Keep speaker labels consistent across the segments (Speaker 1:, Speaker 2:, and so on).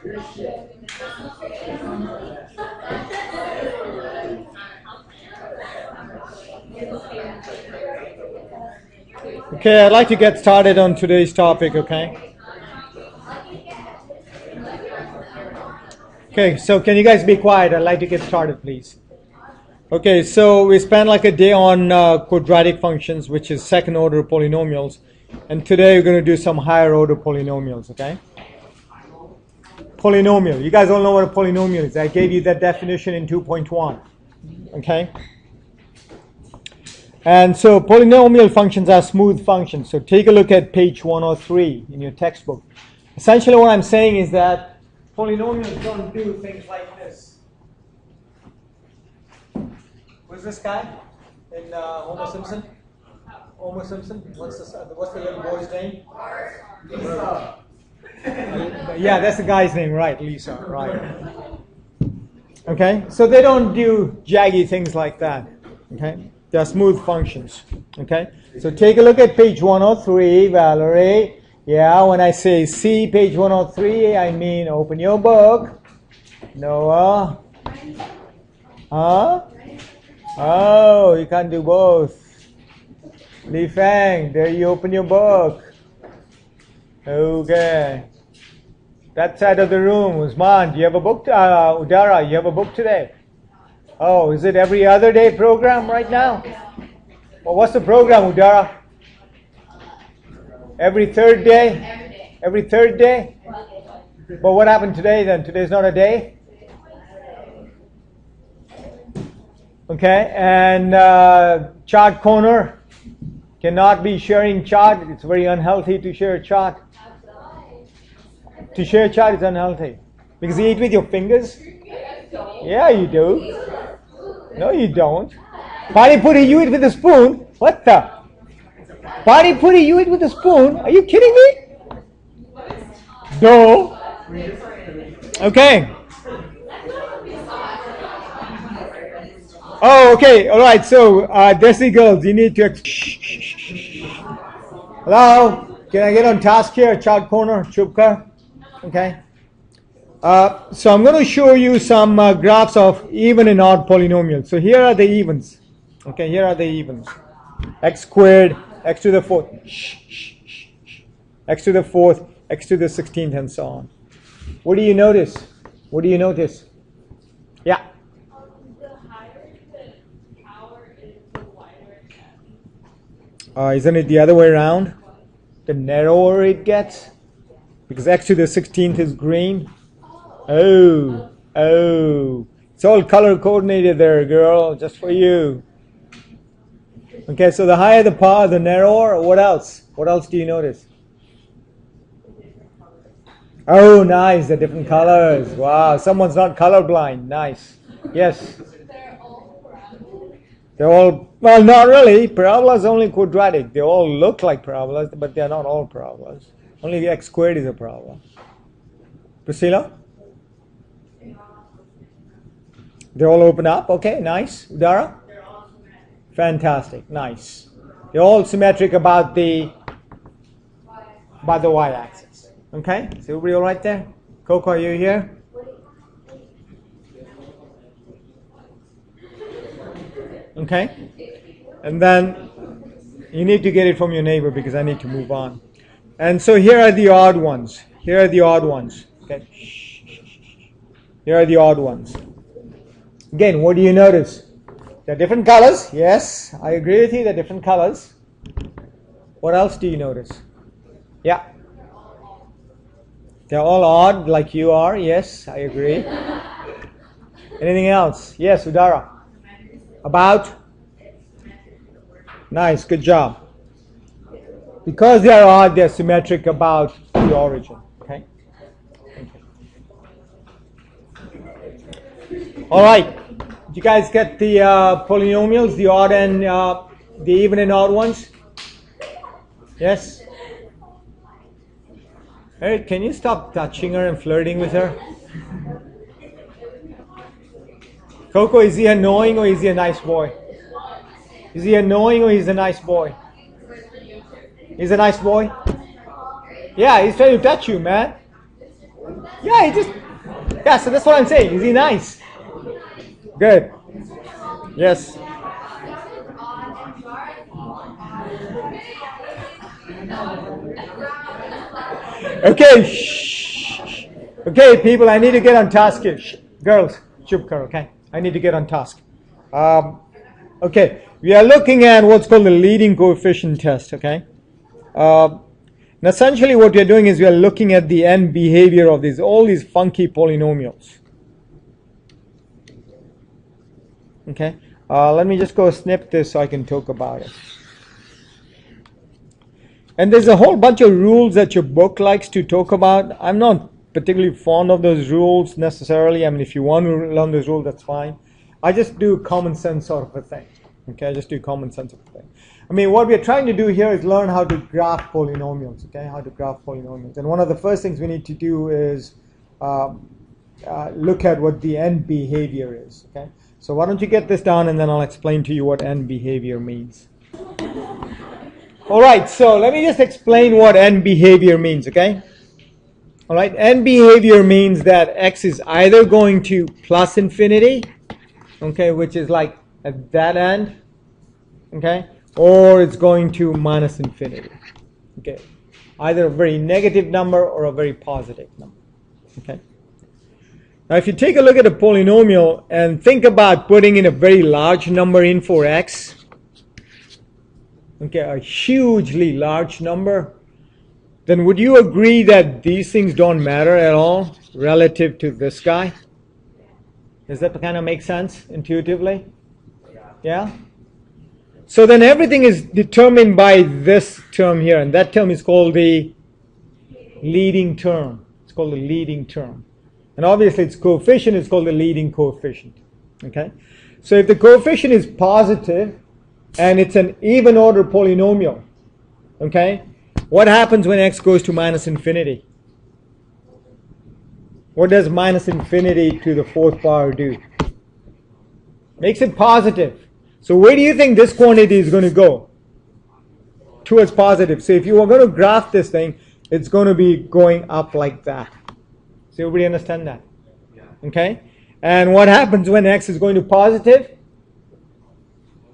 Speaker 1: Okay, I'd like to get started on today's topic, okay? Okay, so can you guys be quiet? I'd like to get started, please. Okay, so we spent like a day on quadratic functions, which is second order polynomials. And today we're going to do some higher order polynomials, okay? Polynomial. You guys all know what a polynomial is. I gave you that definition in 2.1, okay? And so polynomial functions are smooth functions. So take a look at page 103 in your textbook. Essentially what I'm saying is that polynomials don't do things like this. Who's this guy in Homer Simpson? Homer Simpson? What's the little boy's name? Lisa. Yeah, that's the guy's name, right? Lisa, right. Okay, so they don't do jaggy things like that. Okay, they're smooth functions. Okay, so take a look at page 103, Valerie. Yeah, when I say see page 103, I mean open your book. Noah? Huh? Oh, you can't do both. Li Feng, there you open your book. Okay. That side of the room. Usman, do you have a book? Udara, you have a book today? Oh, is it every other day program right now? Well, what's the program, Udara? Every third day? Every third day? But what happened today then? Today's not a day? Okay, and chart corner. Cannot be sharing chart. It's very unhealthy to share a chart. To share a chart is unhealthy. Because you eat with your fingers? Yeah, you do. No, you don't. Pani Puri, you eat with a spoon? What the? Pani Puri, you eat with a spoon? Are you kidding me? No. Okay. Oh, okay. All right. So, Desi girls, you need to... Hello? Can I get on task here? Chart corner, Chupka? Okay. So I'm going to show you some graphs of even and odd polynomials. So here are the evens. Okay, here are the evens. X squared, x to the fourth, x to the fourth, x to the 16th, and so on. What do you notice? What do you notice? Yeah.
Speaker 2: The higher the power is, the wider it gets.
Speaker 1: Isn't it the other way around? The narrower it gets? Because x to the 16th is green. Oh. It's all color coordinated there, girl, just for you. Okay, so the higher the power, the narrower. What else? What else do you notice? Oh, nice, the different colors. Wow, someone's not colorblind. Nice. Yes.
Speaker 2: They're all parabolas.
Speaker 1: They're all, well, not really. Parabolas are only quadratic. They all look like parabolas, but they're not all parabolas. Only x squared is a parabola. Priscilla? They all open up. Okay, nice. Udara?
Speaker 2: They're all symmetric.
Speaker 1: Fantastic. Nice. They're all symmetric about the y-axis. Okay? Is everybody all right there? Coco, are you here? Okay? And then you need to get it from your neighbor because I need to move on. And so here are the odd ones. Here are the odd ones. Okay? Here are the odd ones. Again, what do you notice? They're different colors. Yes, I agree with you. They're different colors. What else do you notice? Yeah. They're all odd like you are. Yes, I agree. Anything else? Yes, Udara. About? Nice, good job. Because they are odd, they're symmetric about the origin. Okay? All right. Did you guys get the polynomials, the odd and the even and odd ones? Yes? Eric, can you stop touching her and flirting with her? Coco, is he annoying or is he a nice boy? Is he annoying or he's a nice boy? He's a nice boy? Yeah, he's trying to touch you, man. Yeah, he just, yeah, so that's what I'm saying. Is he nice? Good. Yes. Okay. Shh. Okay, people, I need to get on task here. Shh. Girls, chup karo, okay? I need to get on task. Okay, we are looking at what's called the leading coefficient test, okay? And essentially what we are doing is we are looking at the end behavior of all these funky polynomials. Okay, let me just go snip this so I can talk about it. And there's a whole bunch of rules that your book likes to talk about. I'm not particularly fond of those rules necessarily. I mean, if you want to learn those rules, that's fine. I just do common sense sort of a thing. Okay, I just do common sense of a thing. I mean, what we're trying to do here is learn how to graph polynomials, okay? How to graph polynomials. And one of the first things we need to do is look at what the end behavior is, okay? So why don't you get this down and then I'll explain to you what end behavior means. All right, so let me just explain what end behavior means, okay? All right, end behavior means that x is either going to plus infinity, okay, which is like at that end, okay? Or it's going to minus infinity. Okay, either a very negative number or a very positive number. Okay. Now, if you take a look at a polynomial and think about putting in a very large number in for x, okay, a hugely large number, then would you agree that these things don't matter at all relative to this guy? Does that kind of make sense intuitively? Yeah? So then everything is determined by this term here, and that term is called the leading term. It's called the leading term. And obviously its coefficient is called the leading coefficient. Okay? So if the coefficient is positive and it's an even order polynomial, okay, what happens when x goes to minus infinity? What does minus infinity to the fourth power do? Makes it positive. So where do you think this quantity is going to go? Towards positive. So if you are going to graph this thing, it's going to be going up like that. So everybody understand that? Yeah. Okay? And what happens when x is going to positive?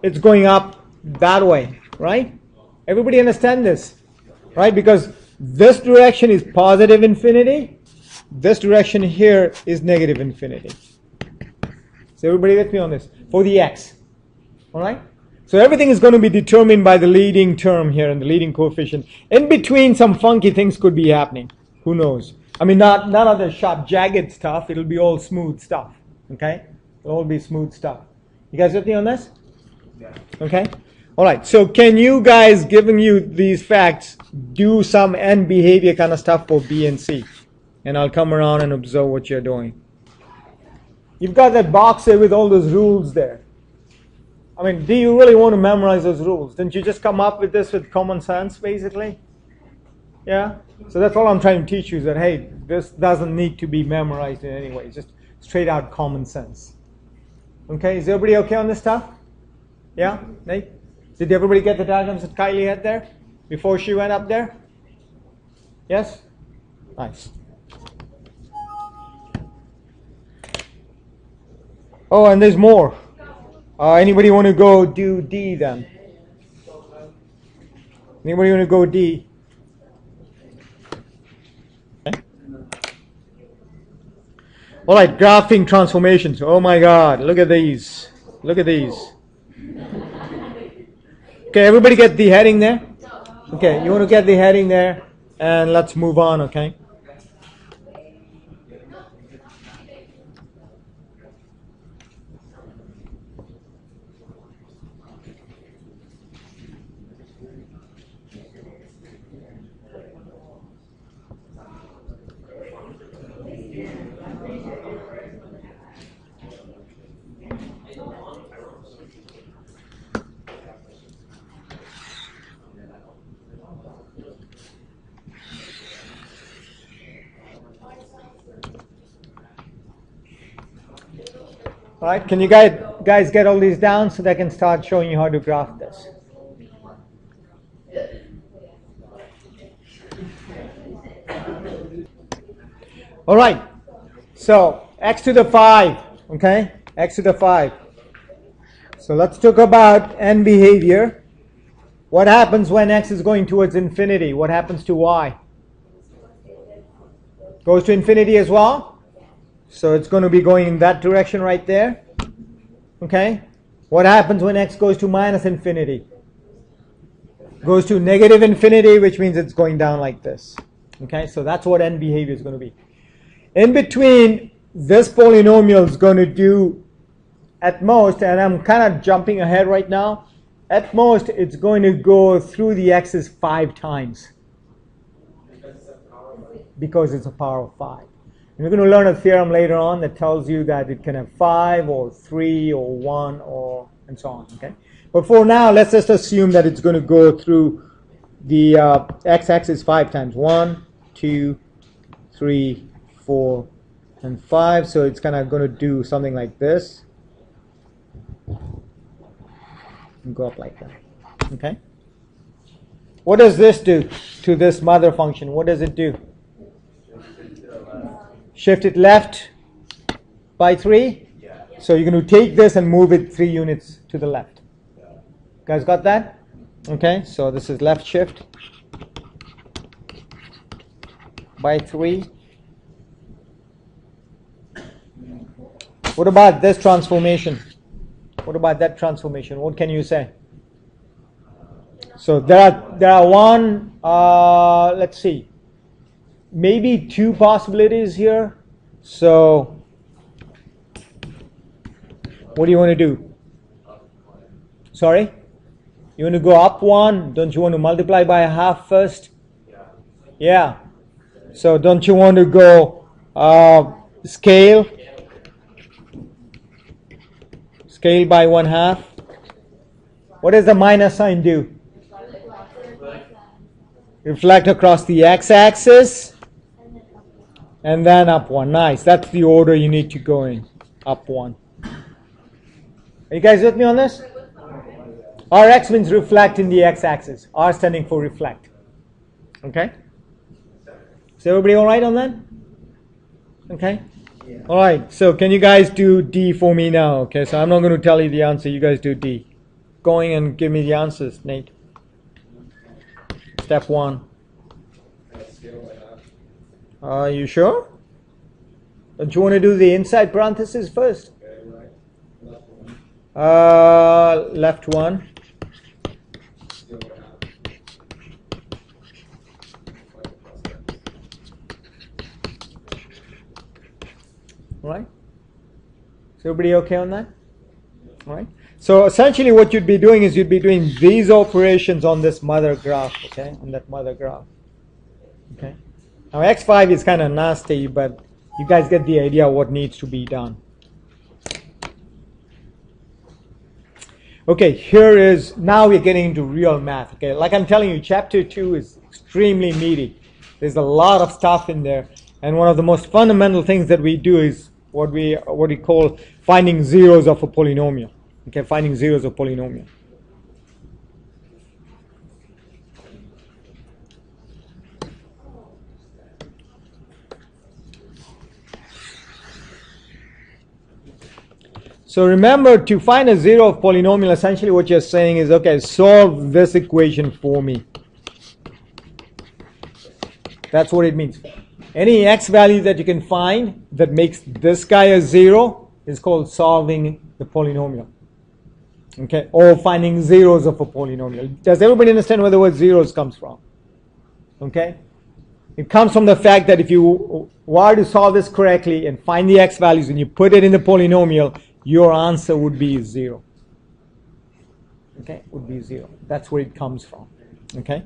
Speaker 1: It's going up that way, right? Everybody understand this? Right? Because this direction is positive infinity. This direction here is negative infinity. So everybody with me on this? For the x. All right? So everything is going to be determined by the leading term here and the leading coefficient. In between, some funky things could be happening. Who knows? I mean, not none of the sharp, jagged stuff. It'll be all smooth stuff. Okay? It'll all be smooth stuff. You guys with me on this? Yeah. Okay? All right. So can you guys, giving you these facts, do some end behavior kind of stuff for B and C? And I'll come around and observe what you're doing. You've got that box there with all those rules there. I mean, do you really want to memorize those rules? Didn't you just come up with this with common sense, basically? Yeah? So that's all I'm trying to teach you is that, hey, this doesn't need to be memorized in any way. It's just straight out common sense. Okay? Is everybody okay on this stuff? Yeah? Nate? Did everybody get the diagrams that Kylie had there before she went up there? Yes? Nice. Oh, and there's more. Anybody want to go do D then? Anybody want to go D? Okay. All right, graphing transformations. Oh my God, look at these. Look at these. Okay, everybody get the heading there? Okay, you want to get the heading there? And let's move on, okay? All right, can you guys get all these down so that I can start showing you how to graph this? All right. So x to the 5. Okay. X to the 5. So let's talk about n behavior. What happens when x is going towards infinity? What happens to y? Goes to infinity as well. So it's going to be going in that direction right there. Okay. What happens when x goes to minus infinity? Goes to negative infinity, which means it's going down like this. Okay. So that's what n behavior is going to be. In between, this polynomial is going to do at most, and I'm kind of jumping ahead right now, at most it's going to go through the x's 5 times. Because it's a power of 5. And we're going to learn a theorem later on that tells you that it can have 5 or 3 or 1 or and so on. Okay. But for now, let's just assume that it's going to go through the x-axis 5 times. 1, 2, 3, 4, and 5. So it's kind of going to do something like this. And go up like that. Okay. What does this do to this mother function? What does it do? Shift it left by 3. So you're going to take this and move it 3 units to the left. Guys got that? Okay. So this is left shift by 3. What about this transformation? What about that transformation? What can you say? So there are one, let's see, maybe 2 possibilities here. So what do you want to do? Sorry? You want to go up 1? Don't you want to multiply by a half first? Yeah. So don't you want to go scale? Scale by 1/2. What does the minus sign do? Reflect across the x-axis and then up 1. Nice. That's the order you need to go in. Up 1. Are you guys with me on this? Rx means reflect in the x-axis. R standing for reflect. Okay? Is everybody all right on that? Okay? All right, so can you guys do D for me now? Okay, so I'm not going to tell you the answer. You guys do D. Going and give me the answers, Nate. Step 1. Are you sure? Don't you want to do the inside parenthesis first? Left 1. All right. Is everybody okay on that? All right. So essentially what you'd be doing is you'd be doing these operations on this mother graph, okay, on that mother graph. Okay. Now x5 is kind of nasty, but you guys get the idea of what needs to be done. Okay, here is, now we're getting into real math. Okay, like I'm telling you, chapter 2 is extremely meaty. There's a lot of stuff in there, and one of the most fundamental things that we do is what we call finding zeros of a polynomial. Okay, finding zeros of polynomial. So remember, to find a zero of polynomial, essentially what you're saying is, okay, solve this equation for me. That's what it means. Any x value that you can find that makes this guy a 0 is called solving the polynomial. Okay, or finding zeros of a polynomial. Does everybody understand where the word zeros comes from? Okay, it comes from the fact that if you were to solve this correctly and find the x values and you put it in the polynomial, your answer would be 0. Okay, would be 0. That's where it comes from. Okay.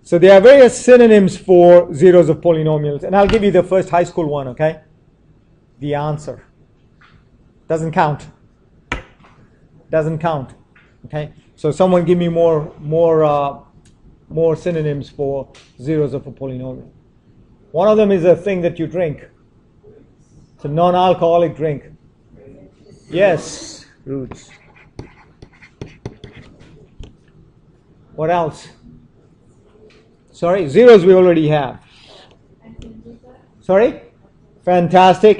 Speaker 1: So there are various synonyms for zeros of polynomials, and I'll give you the first high school one, okay? The answer. Doesn't count. Doesn't count. Okay? So someone give me more synonyms for zeros of a polynomial. One of them is a thing that you drink. It's a non-alcoholic drink. Yes, roots. What else? Sorry, zeros we already have. Sorry? Fantastic.